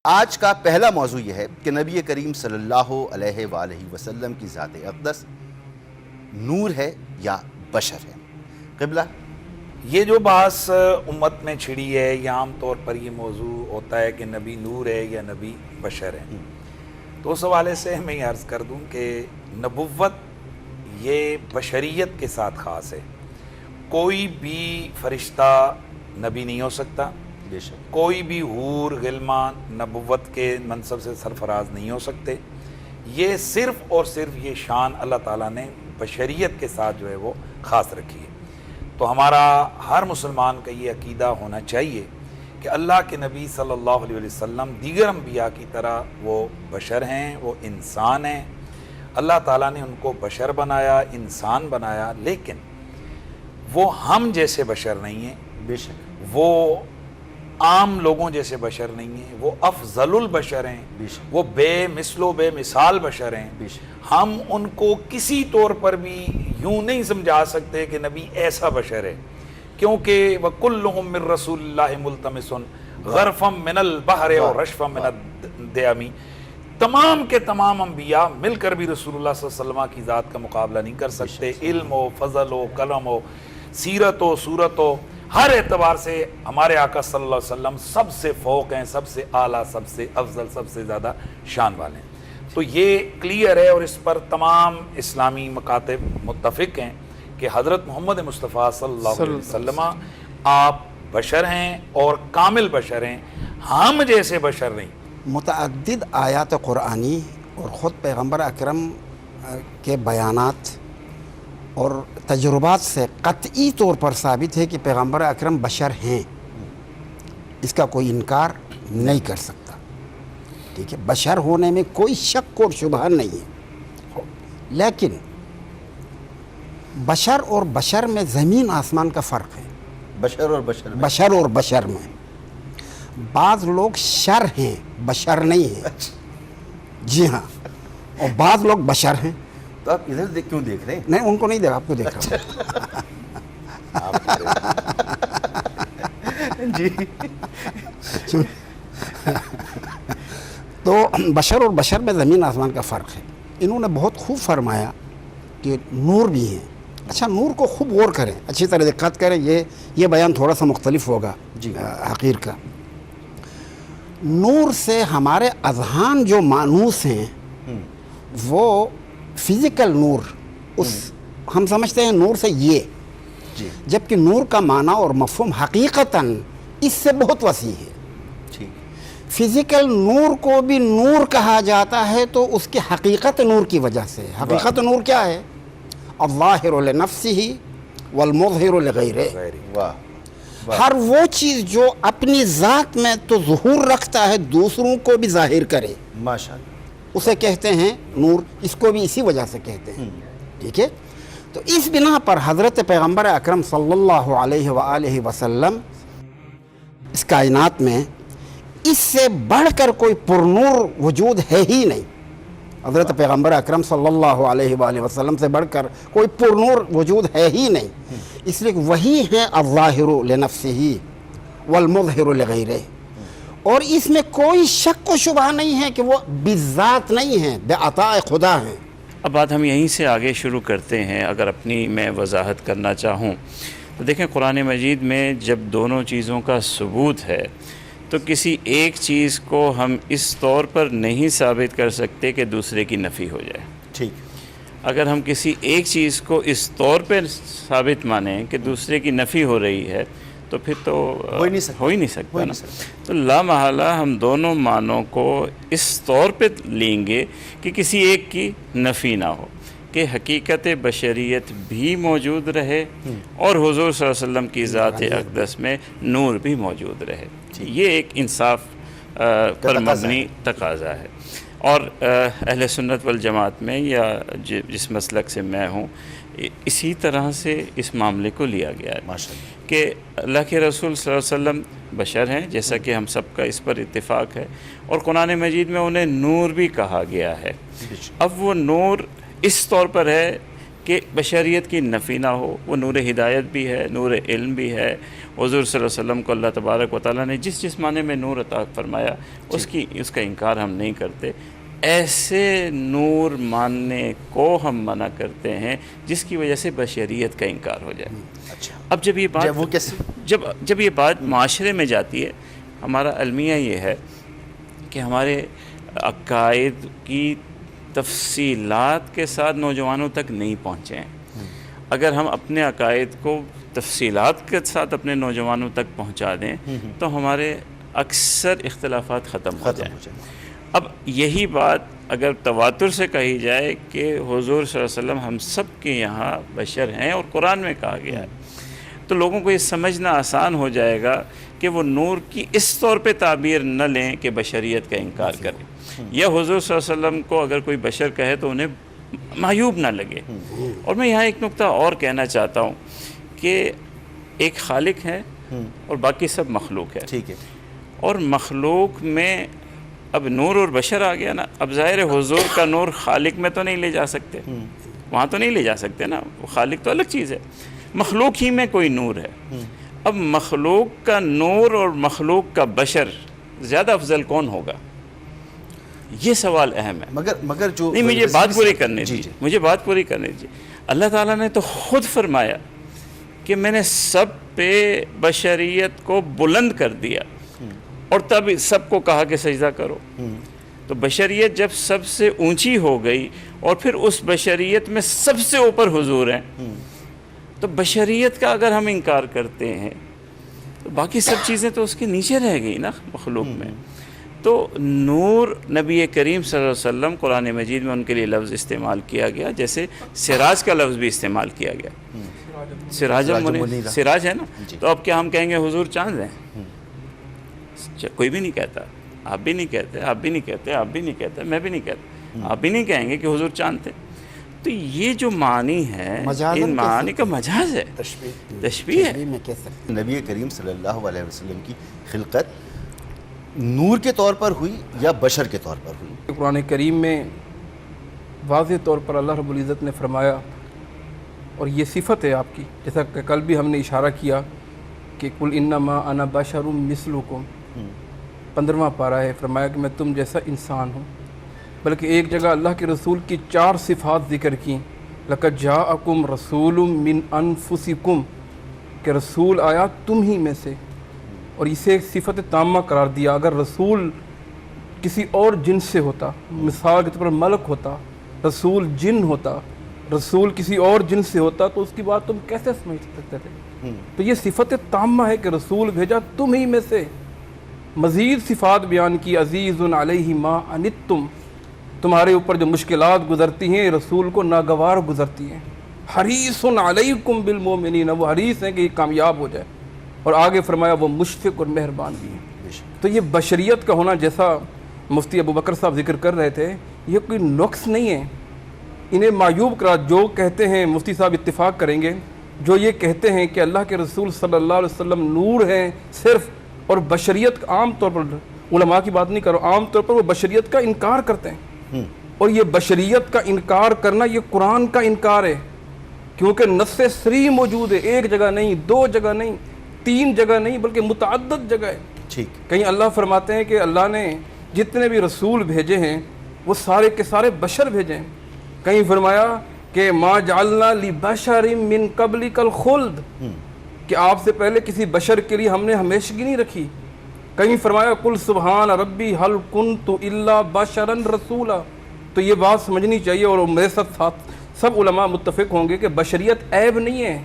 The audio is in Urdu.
آج کا پہلا موضوع یہ ہے کہ نبی کریم صلی اللہ علیہ وآلہ وسلم کی ذات اقدس نور ہے یا بشر ہے؟ قبلہ، یہ جو بحث امت میں چھڑی ہے، یہ عام طور پر یہ موضوع ہوتا ہے کہ نبی نور ہے یا نبی بشر ہے۔ تو اس حوالے سے میں یہ عرض کر دوں کہ نبوت یہ بشریت کے ساتھ خاص ہے۔ کوئی بھی فرشتہ نبی نہیں ہو سکتا، بے شک کوئی بھی حور غلمان نبوت کے منصب سے سرفراز نہیں ہو سکتے۔ یہ صرف اور صرف یہ شان اللہ تعالیٰ نے بشریت کے ساتھ جو ہے وہ خاص رکھی ہے۔ تو ہمارا ہر مسلمان کا یہ عقیدہ ہونا چاہیے کہ اللہ کے نبی صلی اللہ علیہ وسلم دیگر انبیاء کی طرح وہ بشر ہیں، وہ انسان ہیں۔ اللہ تعالیٰ نے ان کو بشر بنایا، انسان بنایا، لیکن وہ ہم جیسے بشر نہیں ہیں، بے شک وہ عام لوگوں جیسے بشر نہیں ہیں، وہ افضل البشر ہیں، بے شک وہ بے مثل و بے مثال بشر ہیں۔ بے شک ہم ان کو کسی طور پر بھی یوں نہیں سمجھا سکتے کہ نبی ایسا بشر ہے، کیونکہ وَكُلُّهُم مِّن رَّسُولِ اللَّهِ مُلْتَمِسٌ غَرْفًا مِّنَ الْبَحْرِ وَرَشْفًا مِّنَ الدِّیَامِ۔ تمام کے تمام انبیاء مل کر بھی رسول اللہ صلی اللہ علیہ وسلم کی ذات کا مقابلہ نہیں کر سکتے۔ علم ہو، فضل ہو، کرم ہو، سیرت ہو، صورت ہو، ہر اعتبار سے ہمارے آقا صلی اللہ علیہ وسلم سب سے فوق ہیں، سب سے اعلیٰ، سب سے افضل، سب سے زیادہ شان والے ہیں۔ تو یہ کلیئر ہے اور اس پر تمام اسلامی مکاتب متفق ہیں کہ حضرت محمد مصطفیٰ صلی اللہ علیہ وسلم آپ بشر ہیں اور کامل بشر ہیں، ہم جیسے بشر نہیں۔ متعدد آیات قرآنی اور خود پیغمبر اکرم کے بیانات اور تجربات سے قطعی طور پر ثابت ہے کہ پیغمبر اکرم بشر ہیں، اس کا کوئی انکار نہیں کر سکتا۔ ٹھیک ہے، بشر ہونے میں کوئی شک اور شبہ نہیں ہے، لیکن بشر اور بشر میں زمین آسمان کا فرق ہے۔ بشر اور بشر میں بشر اور بشر میں بعض لوگ شر ہیں، بشر نہیں ہیں۔ جی ہاں، اور بعض لوگ بشر ہیں۔ تو آپ ادھر کیوں دیکھ رہے ہیں؟ نہیں، ان کو نہیں دیکھا، آپ کو دیکھ رہا ہوں۔ جی تو بشر اور بشر میں زمین آسمان کا فرق ہے۔ انہوں نے بہت خوب فرمایا کہ نور بھی ہیں۔ اچھا، نور کو خوب غور کریں، اچھی طرح دقت کریں، یہ بیان تھوڑا سا مختلف ہوگا جی حقیر کا۔ نور سے ہمارے اذہان جو مانوس ہیں وہ فزیکل نور، اس ہم سمجھتے ہیں نور سے یہ، جی جبکہ نور کا معنی اور مفہوم حقیقتاً اس سے بہت وسیع ہے۔ ٹھیک، فزیکل نور کو بھی نور کہا جاتا ہے تو اس کی حقیقت نور کی وجہ سے۔ حقیقت نور کیا ہے؟ الظاہر لنفسہ والمظہر لغیرہ۔ واہ، ہر وہ چیز جو اپنی ذات میں تو ظہور رکھتا ہے، دوسروں کو بھی ظاہر کرے، ماشاء اللہ، اسے کہتے ہیں نور۔ اس کو بھی اسی وجہ سے کہتے ہیں۔ ٹھیک ہے، تو اس بنا پر حضرت پیغمبر اکرم صلی اللہ علیہ وآلہ وسلم اس کائنات میں اس سے بڑھ کر کوئی پرنور وجود ہے ہی نہیں۔ حضرت پیغمبر اکرم صلی اللہ علیہ وآلہ وسلم سے بڑھ کر کوئی پرنور وجود ہے ہی نہیں، اس لیے وہی ہے الظاہر لنفسہ والمظہر لغیرہ، اور اس میں کوئی شک و شبہ نہیں ہے کہ وہ بذات نہیں ہیں، بے عطاء خدا ہیں۔ اب بات ہم یہیں سے آگے شروع کرتے ہیں۔ اگر اپنی میں وضاحت کرنا چاہوں تو دیکھیں، قرآن مجید میں جب دونوں چیزوں کا ثبوت ہے تو کسی ایک چیز کو ہم اس طور پر نہیں ثابت کر سکتے کہ دوسرے کی نفی ہو جائے۔ ٹھیک، اگر ہم کسی ایک چیز کو اس طور پر ثابت مانیں کہ دوسرے کی نفی ہو رہی ہے تو پھر تو ہو ہی نہیں سکتا نا۔ تو لا محالہ ہم دونوں معنوں کو اس طور پہ لیں گے کہ کسی ایک کی نفی نہ ہو، کہ حقیقت بشریت بھی موجود رہے اور حضور صلی اللہ علیہ وسلم کی ذات اقدس میں نور بھی موجود رہے۔ یہ ایک انصاف پر مبنی تقاضا ہے، اور اہل سنت والجماعت میں یا جس مسلک سے میں ہوں، اسی طرح سے اس معاملے کو لیا گیا ہے کہ اللہ کے رسول صلی اللہ علیہ وسلم بشر ہیں، جیسا کہ ہم سب کا اس پر اتفاق ہے، اور قرآن مجید میں انہیں نور بھی کہا گیا ہے۔ اب وہ نور اس طور پر ہے کہ بشریت کی نفی نہ ہو. وہ نور ہدایت بھی ہے، نور علم بھی ہے. حضور صلی اللہ علیہ وسلم کو اللہ تبارک و تعالیٰ نے جس معنی میں نور عطا فرمایا اس کا انکار ہم نہیں کرتے. ایسے نور ماننے کو ہم منع کرتے ہیں جس کی وجہ سے بشریت کا انکار ہو جائے. اب جب یہ بات جب یہ بات معاشرے میں جاتی ہے، ہمارا المیہ یہ ہے کہ ہمارے عقائد کی تفصیلات کے ساتھ نوجوانوں تک نہیں پہنچے ہیں. اگر ہم اپنے عقائد کو تفصیلات کے ساتھ اپنے نوجوانوں تک پہنچا دیں تو ہمارے اکثر اختلافات ختم ہو جائیں. اب یہی بات اگر تواتر سے کہی جائے کہ حضور صلی اللہ علیہ وسلم ہم سب کے یہاں بشر ہیں اور قرآن میں کہا گیا ہے، تو لوگوں کو یہ سمجھنا آسان ہو جائے گا کہ وہ نور کی اس طور پہ تعبیر نہ لیں کہ بشریت کا انکار کریں، یا حضور صلی اللہ علیہ وسلم کو اگر کوئی بشر کہے تو انہیں معیوب نہ لگے. اور میں یہاں ایک نقطہ اور کہنا چاہتا ہوں کہ ایک خالق ہے اور باقی سب مخلوق ہے. ٹھیک ہے. اور مخلوق میں اب نور اور بشر آ گیا نا. اب ظاہر حضور کا نور خالق میں تو نہیں لے جا سکتے، وہاں تو نہیں لے جا سکتے نا. وہ خالق تو الگ چیز ہے، مخلوق ہی میں کوئی نور ہے. اب مخلوق کا نور اور مخلوق کا بشر زیادہ افضل کون ہوگا؟ یہ سوال اہم ہے. مگر جو نہیں، مجھے بات پوری کرنے دیجیے، مجھے بات پوری کرنے دیجیے. اللہ تعالیٰ نے تو خود فرمایا کہ میں نے سب پہ بشریت کو بلند کر دیا اور تب سب کو کہا کہ سجدہ کرو. تو بشریت جب سب سے اونچی ہو گئی اور پھر اس بشریت میں سب سے اوپر حضور ہیں، تو بشریت کا اگر ہم انکار کرتے ہیں تو باقی سب چیزیں تو اس کے نیچے رہ گئی نا مخلوق میں. تو نور نبی کریم صلی اللہ علیہ وسلم قرآن مجید میں ان کے لیے لفظ استعمال کیا گیا، جیسے سراج کا لفظ بھی استعمال کیا گیا. سراج ہے نا. تو اب کیا ہم کہیں گے حضور چاند ہیں؟ کوئی بھی نہیں کہتا. آپ بھی نہیں کہتے، آپ بھی نہیں کہتے، آپ بھی نہیں کہتے، میں بھی نہیں کہتا. آپ بھی نہیں کہیں گے کہ حضور چاند تھے. تو یہ جو معنی ہے ان معانی کا مجاز ہے، تشبیہ ہے. نبی کریم صلی اللہ علیہ وسلم کی خلقت نور کے طور پر ہوئی یا بشر کے طور پر ہوئی؟ قرآن کریم میں واضح طور پر اللہ رب العزت نے فرمایا، اور یہ صفت ہے آپ کی، جیسا کہ کل بھی ہم نے اشارہ کیا کہ قل انما انا بشر مثلکم، 15واں پارہ ہے. فرمایا کہ میں تم جیسا انسان ہوں. بلکہ ایک جگہ اللہ کے رسول کی 4 صفات ذکر کی، لقد جاءکم رسول من انفسکم، کہ رسول آیا تم ہی میں سے. اور اسے ایک صفت تامہ قرار دیا. اگر رسول کسی اور جن سے ہوتا، مثال کے طور پر ملک ہوتا، رسول جن ہوتا، رسول کسی اور جن سے ہوتا، تو اس کی بات تم کیسے سمجھ سکتے تھے؟ تو یہ صفت تامہ ہے کہ رسول بھیجا تم ہی میں سے. مزید صفات بیان کی، عزیز علیہ ما عنتم، تمہارے اوپر جو مشکلات گزرتی ہیں رسول کو ناگوار گزرتی ہیں. حریص علیکم بالمؤمنین، وہ حریص ہیں کہ یہ کامیاب ہو جائے. اور آگے فرمایا وہ مشفق اور مہربان بھی ہیں. تو یہ بشریت کا ہونا، جیسا مفتی ابوبکر صاحب ذکر کر رہے تھے، یہ کوئی نقص نہیں ہے. انہیں معیوب قرار جو کہتے ہیں، مفتی صاحب اتفاق کریں گے، جو یہ کہتے ہیں کہ اللہ کے رسول صلی اللہ علیہ وسلم نور ہیں صرف، اور بشریت عام طور پر، علماء کی بات نہیں کرو، عام طور پر وہ بشریت کا انکار کرتے ہیں. اور یہ بشریت کا انکار کرنا یہ قرآن کا انکار ہے، کیونکہ نص صریح موجود ہے. ایک جگہ نہیں، 2 جگہ نہیں، 3 جگہ نہیں، بلکہ متعدد جگہ ہے. کہیں اللہ فرماتے ہیں کہ اللہ نے جتنے بھی رسول بھیجے ہیں وہ سارے کے سارے بشر بھیجے ہیں. کہیں فرمایا کہ ما جعلنا لبشر من قبلک الخلد، کہ آپ سے پہلے کسی بشر کے لیے ہم نے ہمیشگی نہیں رکھی. کہیں فرمایا قل سبحان ربی هل كنت الا بشرا رسولا. تو یہ بات سمجھنی چاہیے، اور میرے ساتھ سب علماء متفق ہوں گے کہ بشریت عیب نہیں ہے.